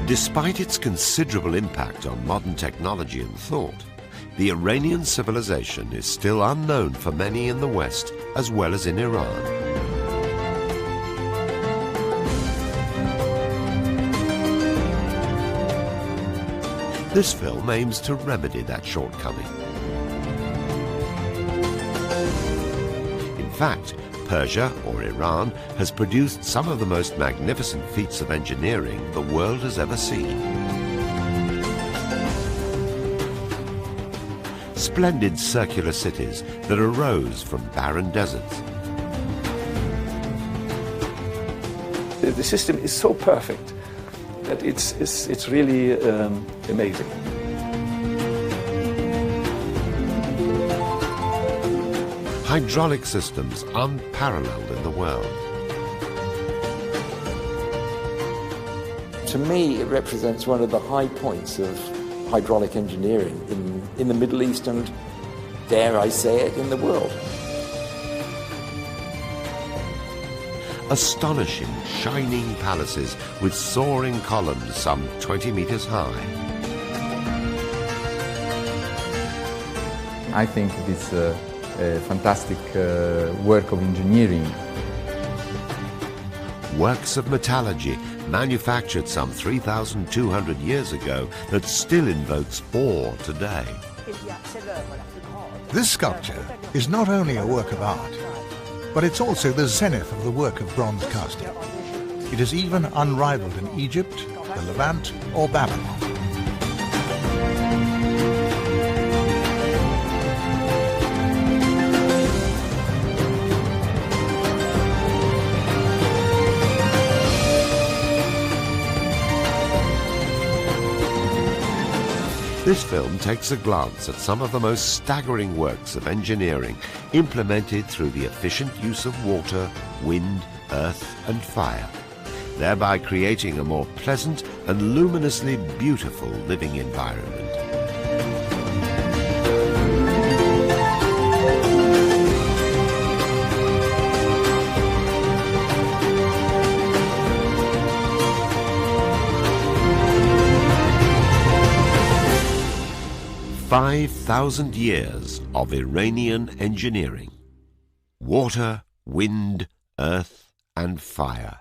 Despite its considerable impact on modern technology and thought, the Iranian civilization is still unknown for many in the West as well as in Iran. This film aims to remedy that shortcoming. In fact, Persia, or Iran, has produced some of the most magnificent feats of engineering the world has ever seen. Splendid circular cities that arose from barren deserts. The system is so perfect that it's really amazing. Hydraulic systems unparalleled in the world. To me, it represents one of the high points of hydraulic engineering in the Middle East and, dare I say it, in the world. Astonishing, shining palaces with soaring columns some 20 meters high. I think it is a fantastic work of engineering. Works of metallurgy manufactured some 3,200 years ago that still invokes awe today. This sculpture is not only a work of art, but it's also the zenith of the work of bronze casting. It is even unrivaled in Egypt, the Levant, or Babylon. 'This film takes a glance at some of the most staggering works of engineering implemented through the efficient use of water, wind, earth and fire, thereby creating a more pleasant and luminously beautiful living environment. "5,000 years of Iranian engineering. Water, wind, earth and fire.